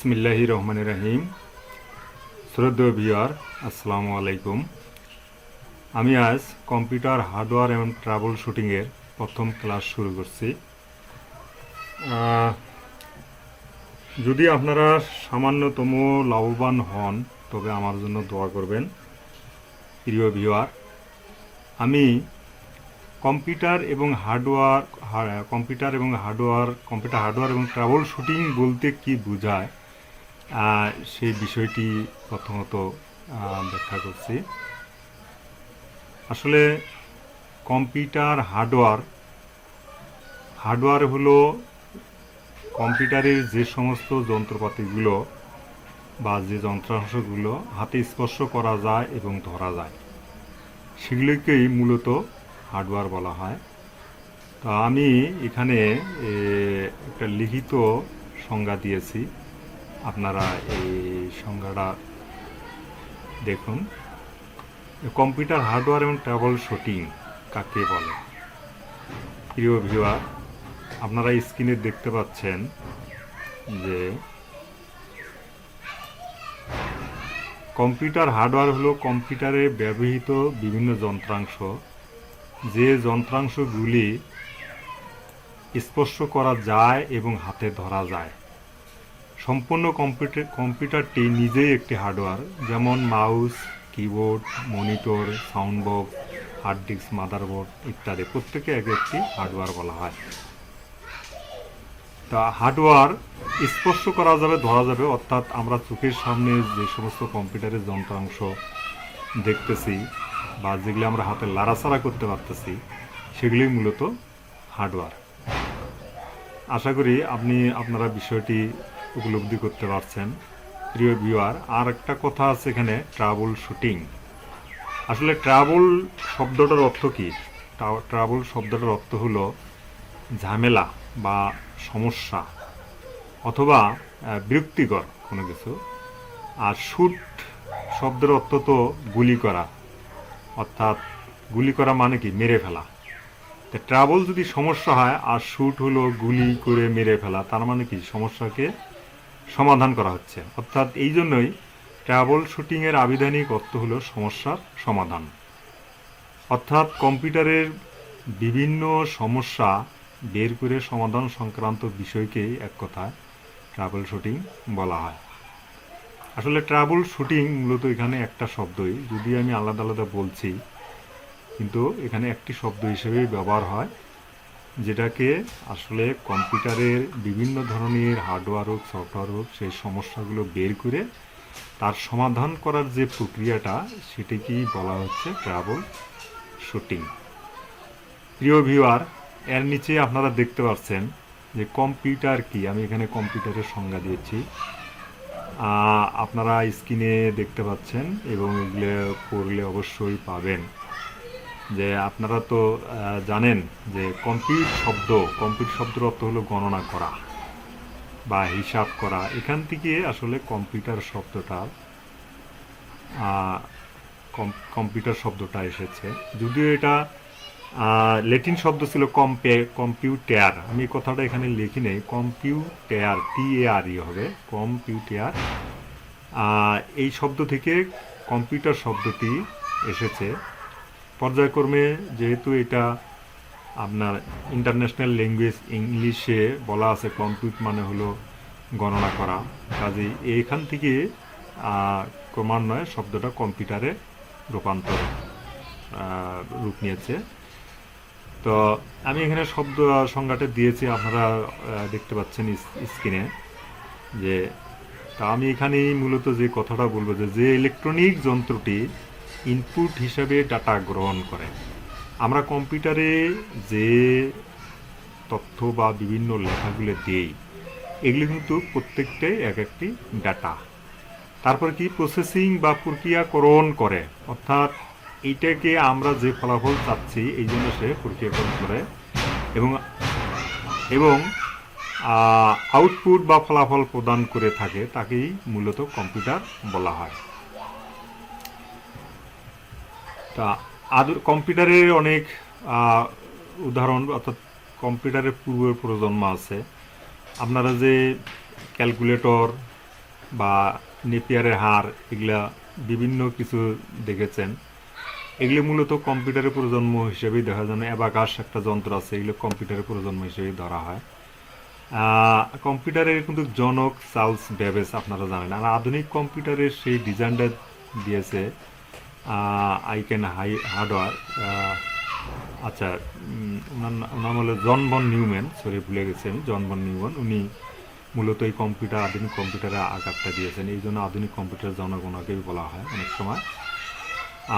বিসমিল্লাহির রহমানির রহিম। শ্রদ্ধেয় ভিউয়ার, আসসালামু আলাইকুম। আমি আজ কম্পিউটার হার্ডওয়্যার এবং ট্রাবল শুটিংয়ের প্রথম ক্লাস শুরু করছি। যদি আপনারা সামান্যতম লাভবান হন তবে আমার জন্য দোয়া করবেন। প্রিয় ভিউয়ার, আমি কম্পিউটার হার্ডওয়্যার এবং ট্রাবল শুটিং বলতে কি বোঝায় সেই বিষয়টি প্রথমত ব্যাখ্যা করছি। আসলে কম্পিউটার হার্ডওয়্যার হলো কম্পিউটারের যে সমস্ত যন্ত্রপাতিগুলো বা যে যন্ত্রাংশগুলো হাতে স্পর্শ করা যায় এবং ধরা যায়, সেগুলিকেই মূলত হার্ডওয়্যার বলা হয়। তো আমি এখানে একটা লিখিত সংজ্ঞা দিয়েছি, আপনারা এই সংজ্ঞাটা দেখুন। কম্পিউটার হার্ডওয়্যার এবং ট্রাবল শুটিং কাকে বলে? প্রিয় ভিউয়ার, আপনারা স্ক্রিনে দেখতে পাচ্ছেন যে কম্পিউটার হার্ডওয়্যার হলো কম্পিউটারে ব্যবহৃত বিভিন্ন যন্ত্রাংশ, যে যন্ত্রাংশগুলি স্পর্শ করা যায় এবং হাতে ধরা যায়। সম্পূর্ণ কম্পিউটারটি নিজেই একটি হার্ডওয়্যার, যেমন mouse, keyboard, monitor, sound box, hard disk, motherboard ইত্যাদি প্রত্যেকে এক একটি হার্ডওয়্যার বলা হয়। তা হার্ডওয়্যার স্পর্শ করা যাবে, ধরা যাবে, অর্থাৎ আমরা চোখের সামনে যে সমস্ত কম্পিউটারের যন্ত্রাংশ দেখতেছি বা যেগুলি আমরা হাতে লাড়াচাড়া করতে পারতেছি, সেগুলি মূলত হার্ডওয়্যার। আশা করি আপনারা বিষয়টি উপলব্ধি করতে পারছেন। প্রিয় ভিউয়ার, আর একটা কথা আছে এখানে, ট্রাবল শুটিং। আসলে ট্রাবল শব্দটার অর্থ কী? ট্রাবল শব্দটার অর্থ হলো ঝামেলা বা সমস্যা অথবা বিরক্তিকর কোনো কিছু। আর শুট শব্দের অর্থ তো গুলি করা, অর্থাৎ গুলি করা মানে কি? মেরে ফেলা। ট্রাবল যদি সমস্যা হয় আর শুট হলো গুলি করে মেরে ফেলা, তার মানে কি? সমস্যাকে সমাধান করা হচ্ছে। অর্থাৎ এই জন্যই ট্রাবল শুটিংয়ের আবিধানিক অর্থ হলো সমস্যার সমাধান। অর্থাৎ কম্পিউটারের বিভিন্ন সমস্যা বের করে সমাধান সংক্রান্ত বিষয়কেই এক কথায় ট্রাবল শুটিং বলা হয়। আসলে ট্রাবল শুটিং মূলত এখানে একটা শব্দই, যদি আমি আলাদা আলাদা বলছি, কিন্তু এখানে একটি শব্দ হিসেবেই ব্যবহার হয়, যেটাকে আসলে কম্পিউটারের বিভিন্ন ধরনের হার্ডওয়্যার হোক, সফটওয়্যার হোক, সেই সমস্যাগুলো বের করে তার সমাধান করার যে প্রক্রিয়াটা, সেটাকেই বলা হচ্ছে ট্রাবল শুটিং। প্রিয় ভিউয়ার, এর নিচে আপনারা দেখতে পাচ্ছেন যে কম্পিউটার কি। আমি এখানে কম্পিউটারের সংজ্ঞা দিয়েছি, আপনারা স্ক্রিনে দেখতে পাচ্ছেন এবং এগুলো পড়লে অবশ্যই পাবেন যে আপনারা তো জানেন যে কম্পিউট শব্দের অর্থ হলো গণনা করা বা হিসাব করা। এখান থেকে আসলে কম্পিউটার শব্দটা এসেছে, যদিও এটা ল্যাটিন শব্দ ছিল কম্পিউটার। আমি এই কথাটা এখানে লিখি নেই, কম্পিউটার, TARE হবে, কম্পিউটার। এই শব্দ থেকে কম্পিউটার শব্দটি এসেছে। পর্যায়ক্রমে যেহেতু এটা আপনার ইন্টারন্যাশনাল ল্যাঙ্গুয়েজ ইংলিশে বলা আছে, কম্পিউট মানে হলো গণনা করা, কাজেই এইখান থেকে ক্রমান্বয়ে শব্দটা কম্পিউটারে রূপ নিয়েছে। তো আমি এখানে শব্দ সংজ্ঞাটা দিয়েছি, আপনারা দেখতে পাচ্ছেন স্ক্রিনে। যে তা আমি এখানেই মূলত যে কথাটা বলবো, যে ইলেকট্রনিক যন্ত্রটি ইনপুট হিসাবে ডাটা গ্রহণ করে। আমরা কম্পিউটারে যে তথ্য বা বিভিন্ন লেখাগুলো দিই, এগুলি কিন্তু প্রত্যেকটাই এক একটি ডাটা। তারপরে কি প্রসেসিং বা প্রক্রিয়াকরণ করে, অর্থাৎ এইটাকে আমরা যে ফলাফল চাচ্ছি এই জন্য সে প্রক্রিয়াকরণ করে এবং আউটপুট বা ফলাফল প্রদান করে থাকে, তাকেই মূলত কম্পিউটার বলা হয়। তা কম্পিউটারের অনেক উদাহরণ, অর্থাৎ কম্পিউটারের পূর্বের প্রজন্ম আছে। আপনারা যে ক্যালকুলেটর, বা নেপিয়ারের হাড়, এগুলা বিভিন্ন কিছু দেখেছেন। এগুলো মূলত কম্পিউটারের প্রজন্ম হিসেবেই দেখা যায়। অ্যাবাকাস একটা যন্ত্র আছে, এগুলো কম্পিউটারের প্রজন্ম হিসেবেই ধরা হয়। কম্পিউটারের কিন্তু জনক চার্লস বেবেজ, আপনারা জানেন। আর আধুনিক কম্পিউটারের সেই ডিজাইনটা দিয়েছে আইকেন হার্ডওয়্যার। আচ্ছা, ওনার নাম হলো জন বন নিউম্যান, সরি ভুলে গেছি আমি, জন বন নিউম্যান। উনি মূলত এই আধুনিক কম্পিউটারের আকারটা দিয়েছেন, এই জন্য আধুনিক কম্পিউটারের জনক ওনাকেই বলা হয় অনেক সময়।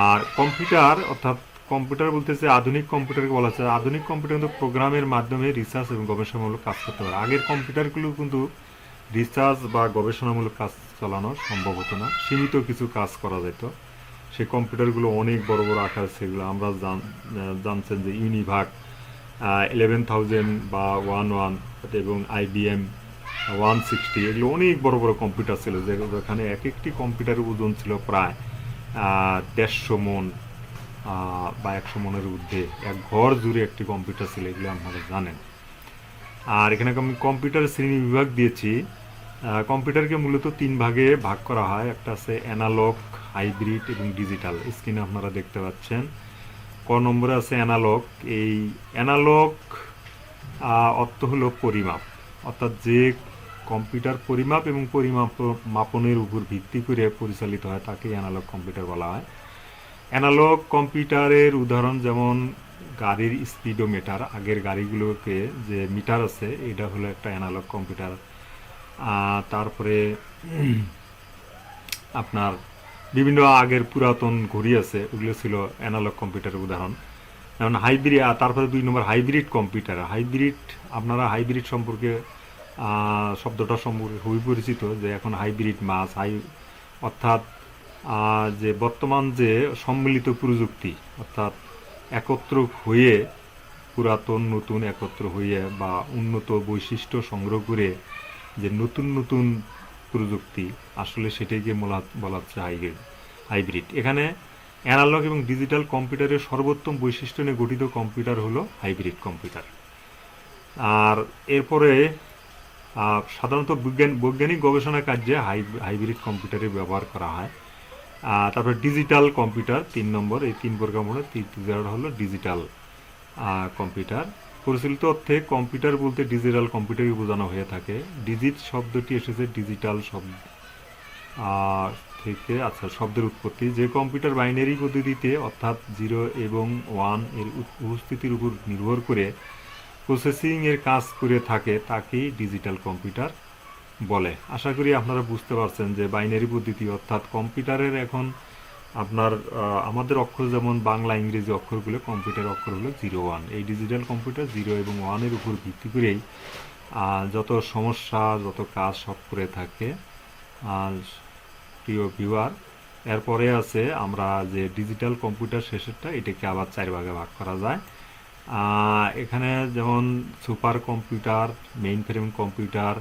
আর কম্পিউটার, অর্থাৎ কম্পিউটার বলতেছে আধুনিক কম্পিউটারকে বলা হচ্ছে। আধুনিক কম্পিউটার কিন্তু প্রোগ্রামের মাধ্যমে রিসার্চ এবং গবেষণামূলক কাজ করতে পারে। আগের কম্পিউটারগুলো কিন্তু রিসার্চ বা গবেষণামূলক কাজ চালানো সম্ভব হতো না, সীমিত কিছু কাজ করা যেত। সেই কম্পিউটারগুলো অনেক বড় বড় আকার, সেগুলো আমরা জানছেন যে ইউনিভাক 11,000 বা 11 এবং IBM 160, এগুলো অনেক বড় বড় কম্পিউটার ছিল, যেখানে এক একটি কম্পিউটারের ওজন ছিল প্রায় 150 মন বা 100 মনের ঊর্ধ্বে। এক ঘর জুড়ে একটি কম্পিউটার ছিল, এগুলো আপনারা জানেন। আর এখানে আমি কম্পিউটার শ্রেণী বিভাগ দিয়েছি। কম্পিউটারকে মূলত 3 ভাগে ভাগ করা হয়। একটা আছে অ্যানালগ, হাইব্রিড এবং ডিজিটাল। স্ক্রিনে আপনারা দেখতে পাচ্ছেন। ক নম্বরে আছে অ্যানালগ। এই অ্যানালগ অর্থ হলো পরিমাপ, অর্থাৎ যে কম্পিউটার পরিমাপ এবং মাপনের উপর ভিত্তি করে পরিচালিত হয় তাকে অ্যানালগ কম্পিউটার বলা হয়। অ্যানালগ কম্পিউটারের উদাহরণ যেমন গাড়ির স্পিডোমিটার, আগের গাড়িগুলোকে যে মিটার আছে, এটা হলো একটা অ্যানালগ কম্পিউটার। তারপরে আপনার বিভিন্ন আগের পুরাতন ঘড়ি আছে, ওগুলো ছিল অ্যানালগ কম্পিউটারের উদাহরণ। যেমন হাইব্রিড, তারপরে 2 নম্বর হাইব্রিড কম্পিউটার। হাইব্রিড, আপনারা হাইব্রিড সম্পর্কে শব্দটা সম্পর্কে খুবই পরিচিত, যে এখন হাইব্রিড মাছ অর্থাৎ যে বর্তমান যে সম্মিলিত প্রযুক্তি, অর্থাৎ একত্র হয়ে পুরাতন নতুন একত্র হয়ে বা উন্নত বৈশিষ্ট্য সংগ্রহ করে যে নতুন নতুন প্রযুক্তি, আসলে সেটাকে বলা হচ্ছে হাইব্রিড। এখানে অ্যানালগ এবং ডিজিটাল কম্পিউটারের সর্বোত্তম বৈশিষ্ট্য নিয়ে গঠিত কম্পিউটার হলো হাইব্রিড কম্পিউটার। আর এরপরে সাধারণত বৈজ্ঞানিক গবেষণা কার্যে হাইব্রিড কম্পিউটারের ব্যবহার করা হয়। তারপরে ডিজিটাল কম্পিউটার 3 নম্বর। এই 3 প্রকার মধ্যে তৃতীয় হলো ডিজিটাল কম্পিউটার। প্রচলিত অর্থে কম্পিউটার বলতে ডিজিটাল কম্পিউটারই বোঝানো হয়ে থাকে। ডিজিট শব্দটি এসেছে ডিজিটাল শব্দ থেকে। আচ্ছা, শব্দের উৎপত্তি। যে কম্পিউটার বাইনারি পদ্ধতিতে, অর্থাৎ 0 এবং 1 এর উপস্থিতির উপর নির্ভর করে প্রসেসিং এর কাজ করে থাকে, তাকেই ডিজিটাল কম্পিউটার বলে। আশা করি আপনারা বুঝতে পারছেন যে বাইনারি পদ্ধতি, অর্থাৎ কম্পিউটারের এখন আপনার আমাদের অক্ষর যেমন বাংলা ইংরেজি অক্ষরগুলো, কম্পিউটার অক্ষরগুলো 0 1। এই ডিজিটাল কম্পিউটার 0 এবং 1 এর উপর ভিত্তি করেই যত সমস্যা, যত কাজ সব করে থাকে। প্রিয় ভিউয়ার, এরপরে আছে আমরা যে ডিজিটাল কম্পিউটার শেষেরটা, এটাকে আবার 4 ভাগে ভাগ করা যায়। এখানে যেমন super computer, main frame computer,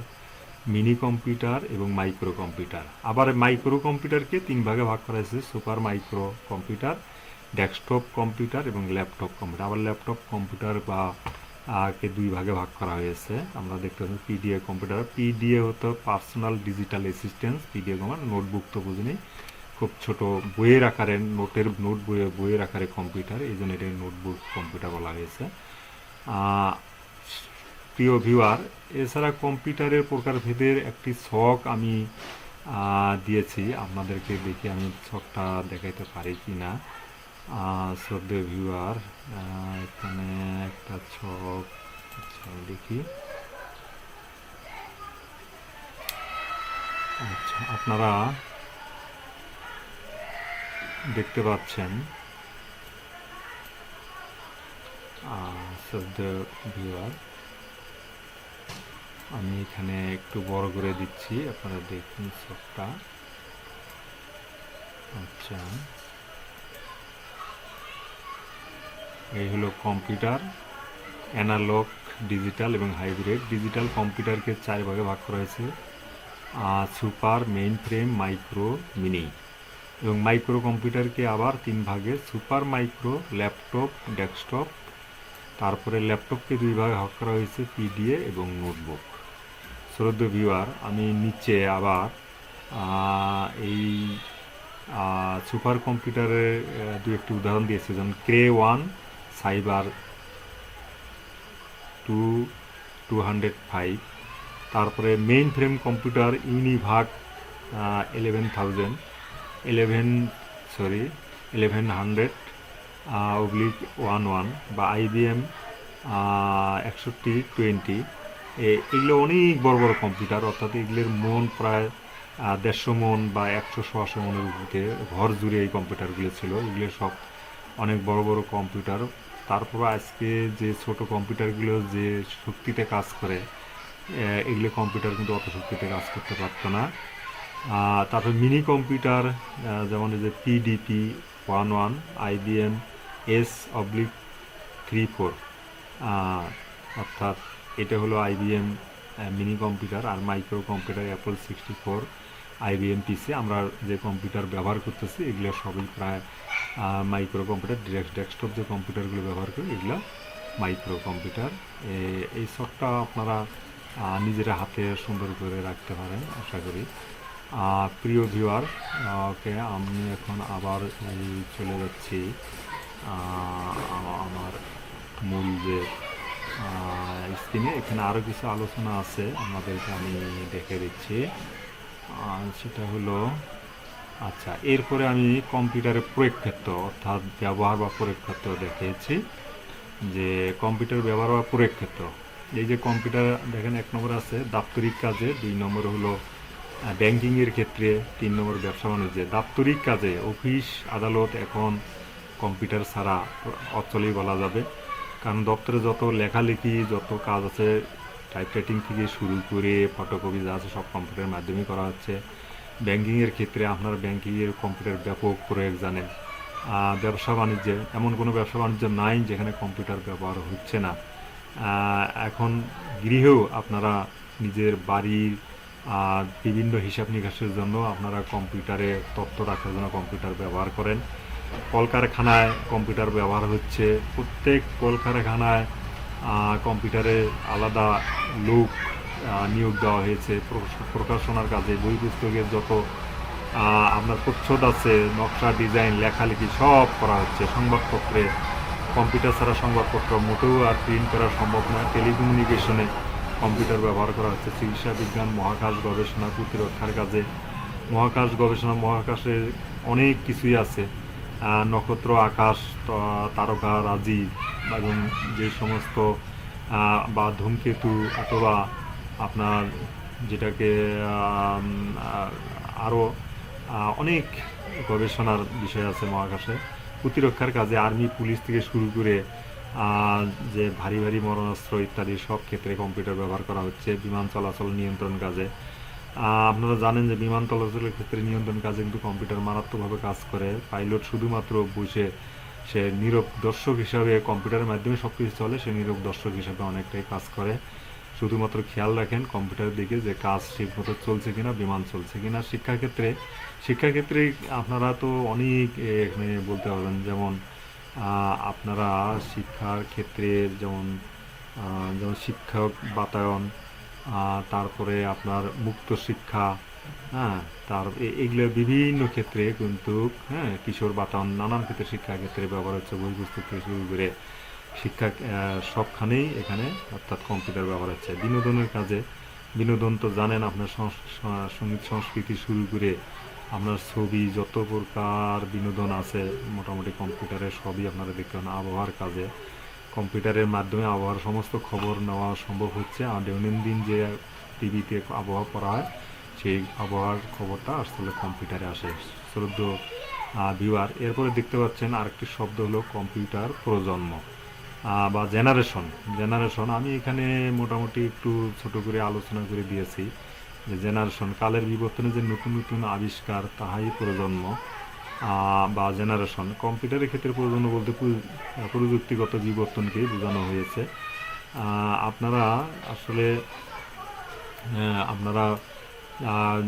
mini computer এবং মাইক্রো কম্পিউটার। আবার মাইক্রো কম্পিউটারকে 3 ভাগে ভাগ করা হয়েছে: super micro computer, desktop computer এবং ল্যাপটপ কম্পিউটার। আবার ল্যাপটপ কম্পিউটার বা কে 2 ভাগে ভাগ করা হয়েছে। আমরা দেখতে পাচ্ছি পিডিএ কম্পিউটার। পিডিএ হতো personal digital assistance. PDA notebook তো বুঝিনি, খুব ছোট বইয়ের আকারে, বইয়ের আকারে কম্পিউটার, এই জন্য এটা নোটবুক কম্পিউটার বলা হয়েছে। প্রিয় ভিউয়ার, এছাড়া কম্পিউটারের প্রকারভেদের একটি ছক আমি দিয়েছি আপনাদেরকে, দেখি আমি ছকটা দেখাইতে পারি কি না। শ্রদ্ধেয় ভিউয়ার, এখানে একটা ছক, আচ্ছা দেখি। আচ্ছা, আপনারা দেখতে পাচ্ছেন, শ্রদ্ধেয় ভিউয়ার, আমি এখানে একটু বড় করে দিচ্ছি, আপনারা দেখুন ছকটা। আচ্ছা, এই হলো কম্পিউটার, অ্যানালগ, ডিজিটাল এবং হাইব্রিড। ডিজিটাল কম্পিউটারকে 4 ভাগে ভাগ করা হয়েছে: super, main frame, micro, mini. এবং মাইক্রো কম্পিউটারকে আবার 3 ভাগে: সুপার মাইক্রো, ল্যাপটপ, ডেস্কটপ। তারপরে ল্যাপটপকে 2 ভাগে ভাগ করা হয়েছে: পিডিএ এবং নোটবুক। শ্রদ্ধেয় ভিউয়ার, আমি নিচে আবার এই সুপার কম্পিউটারের দু একটি উদাহরণ দিয়েছে, যেমন Cray-1 সাইবার 205, তারপরে মেইন ফ্রেম কম্পিউটার ইউনিভাক 1100 বা IBM 6120। এগুলো অনেক বড় বড় কম্পিউটার, অর্থাৎ এগুলোর মন প্রায় 150 মন বা 100-150 মনের উপরে ঘর জুড়ে এই কম্পিউটারগুলো ছিল। এগুলো সব অনেক বড় বড় কম্পিউটার। তারপর আজকে যে ছোট কম্পিউটারগুলো যে শক্তিতে কাজ করে, এগুলো কম্পিউটার কিন্তু অত শক্তিতে কাজ করতে পারতো না। তারপর মিনি কম্পিউটার, যেমন এই যে PDP-11 IBM S/34, অর্থাৎ এটা হলো IBM মিনি কম্পিউটার। আর micro computer Apple 64, IBM PC। আমরা যে কম্পিউটার ব্যবহার করতেছি এগুলো সবই প্রায় মাইক্রো কম্পিউটার। ডেস্কটপ যে কম্পিউটারগুলো ব্যবহার করি এগুলো মাইক্রো কম্পিউটার। এই সবটা আপনারা নিজেরা হাতে সুন্দর করে রাখতে পারেন আশা করি। প্রিয় ভিউয়ার, ওকে, আমি এখন আবার চলে যাচ্ছি আমার মূল যে স্ক্রিনে। এখানে আরও কিছু আলোচনা আছে, আমাদেরকে আমি দেখে দিচ্ছি। সেটা হলো, আচ্ছা, এরপরে আমি কম্পিউটারের প্রয়োগ ক্ষেত্র অর্থাৎ ব্যবহার বা প্রয়োগ ক্ষেত্র দেখিয়েছি। যে কম্পিউটার ব্যবহার বা প্রয়োগ ক্ষেত্র, এই যে কম্পিউটার দেখেন 1 নম্বর আছে দাপ্তরিক কাজে, 2 নম্বর হলো ব্যাংকিংয়ের ক্ষেত্রে, 3 নম্বর ব্যবসা বাণিজ্যে। দাপ্তরিক কাজে অফিস আদালত এখন কম্পিউটার ছাড়া অচলই বলা যাবে, কারণ দপ্তরে যত লেখালেখি যত কাজ আছে, টাইপরাইটিং থেকে শুরু করে ফটোকপি যা আছে সব কম্পিউটারের মাধ্যমে করা হচ্ছে। ব্যাংকিংয়ের ক্ষেত্রে আপনার ব্যাংকিংয়ের কম্পিউটার ব্যাপক প্রয়োগ জানেন। ব্যবসা বাণিজ্যে এমন কোনো ব্যবসা বাণিজ্য নাই যেখানে কম্পিউটার ব্যবহার হচ্ছে না। এখন গৃহেও আপনারা নিজের বাড়ির বিভিন্ন হিসাব নিকাশের জন্য আপনারা কম্পিউটারে তথ্য রাখার জন্য কম্পিউটার ব্যবহার করেন। কলকারখানায় কম্পিউটার ব্যবহার হচ্ছে, প্রত্যেক কলকারখানায় কম্পিউটারে আলাদা লোক নিয়োগ দেওয়া হয়েছে প্রকাশনার কাজে। বই পুস্তকের যত আপনার প্রচ্ছদ আছে, নকশা, ডিজাইন, লেখালেখি সব করা হচ্ছে। সংবাদপত্রে কম্পিউটার ছাড়া সংবাদপত্র মোটেও আর প্রিন্ট করা সম্ভব নয়। টেলিকমিউনিকেশনে কম্পিউটার ব্যবহার করা হচ্ছে। চিকিৎসা বিজ্ঞান, মহাকাশ গবেষণা, প্রতিরক্ষার কাজে মহাকাশ গবেষণা, মহাকাশে অনেক কিছুই আছে। নক্ষত্র, আকাশ, তারকা রাজি এবং যে সমস্ত বা ধূমকেতু অথবা আপনার যেটাকে আরও অনেক গবেষণার বিষয় আছে মহাকাশে। প্রতিরক্ষার কাজে আর্মি, পুলিশ থেকে শুরু করে যে ভারী ভারী মরণাস্ত্র ইত্যাদি সব ক্ষেত্রে কম্পিউটার ব্যবহার করা হচ্ছে। বিমান চলাচল নিয়ন্ত্রণ কাজে আপনারা জানেন যে বিমান চলাচলের ক্ষেত্রে নিয়ন্ত্রণ কাজে কিন্তু কম্পিউটার মারাত্মকভাবে কাজ করে। পাইলট শুধুমাত্র বসে সে নীরব দর্শক হিসাবে, কম্পিউটারের মাধ্যমে সব কিছু চলে, সে নীরব দর্শক হিসাবে অনেকটাই কাজ করে। শুধুমাত্র খেয়াল রাখেন কম্পিউটারের দিকে যে কাজ ঠিকমতো চলছে কিনা, বিমান চলছে কিনা। শিক্ষাক্ষেত্রে আপনারা তো অনেক এখানে বলতে পারবেন, যেমন আপনারা শিক্ষার ক্ষেত্রে যেমন শিক্ষক বাতায়ন, তারপরে আপনার মুক্ত শিক্ষা, হ্যাঁ, এগুলো বিভিন্ন ক্ষেত্রে কিন্তু, হ্যাঁ, কিশোর বাতায়ন, নানান ক্ষেত্রে শিক্ষাক্ষেত্রে ব্যবহার হচ্ছে। বই পুস্তক থেকে শুরু করে শিক্ষা সবখানেই এখানে অর্থাৎ কম্পিউটার ব্যবহার হচ্ছে। বিনোদনের কাজে, বিনোদন তো জানেন আপনার সঙ্গীত সংস্কৃতি শুরু করে আপনার ছবি, যত প্রকার বিনোদন আছে মোটামুটি কম্পিউটারে সবই আপনারা দেখতে পান। আবহাওয়ার কাজে কম্পিউটারের মাধ্যমে আবহাওয়ার সমস্ত খবর নেওয়া সম্ভব হচ্ছে। আর দৈনন্দিন যে টিভিতে আবহাওয়া পড়া হয় সেই আবহাওয়ার খবরটা আসলে কম্পিউটারে আসে। শ্রদ্ধেয় ভিউয়ার, এরপরে দেখতে পাচ্ছেন আরেকটি শব্দ হলো কম্পিউটার প্রজন্ম বা জেনারেশন। আমি এখানে মোটামুটি একটু ছোট করে আলোচনা করে দিয়েছি যে জেনারেশন কালের বিবর্তনে যে নতুন নতুন আবিষ্কার, তাহাই প্রজন্ম বা জেনারেশন। কম্পিউটারের ক্ষেত্রে প্রজন্ম বলতে প্রযুক্তিগত বিবর্তনকেই বোঝানো হয়েছে। আপনারা আসলে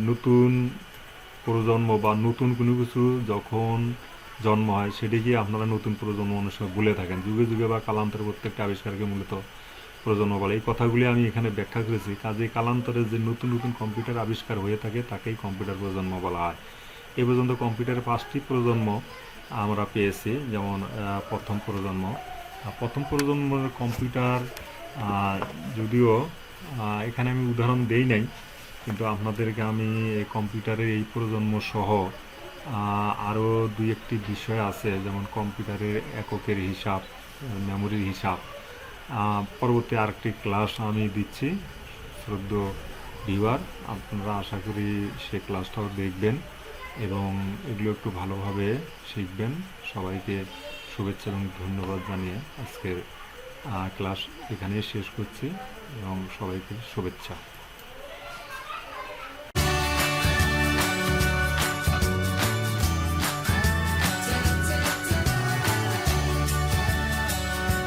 নতুন প্রজন্ম বা নতুন কোনো কিছু যখন জন্ম হয় সেটিকে আপনারা নতুন প্রজন্ম অনুসারে বলে থাকেন। যুগে যুগে বা কালান্তরে প্রত্যেকটা আবিষ্কারকে মূলত প্রজন্ম বলে। এই কথাগুলি আমি এখানে ব্যাখ্যা করেছি। কাজেই কালান্তরে যে নতুন নতুন কম্পিউটার আবিষ্কার হয়ে থাকে তাকেই কম্পিউটার প্রজন্ম বলা হয়। এ পর্যন্ত কম্পিউটারের 5টি প্রজন্ম আমরা পেয়েছি। যেমন প্রথম প্রজন্ম, প্রথম প্রজন্মের কম্পিউটার যদিও এখানে আমি উদাহরণ দেই নাই, কিন্তু আপনাদেরকে আমি এই কম্পিউটারের এই প্রজন্ম সহ আরও দুই একটি বিষয় আছে, যেমন কম্পিউটারের এককের হিসাব, মেমোরির হিসাব। পরবর্তী আরেকটি ক্লাস আমি দিচ্ছি শ্রদ্ধেয় ভিউয়ার, আপনারা আশা করি সে ক্লাসটাও দেখবেন এবং এগুলো একটু ভালোভাবে শিখবেন। সবাইকে শুভেচ্ছা এবং ধন্যবাদ জানিয়ে আজকের ক্লাস এখানেই শেষ করছি এবং সবাইকে শুভেচ্ছা।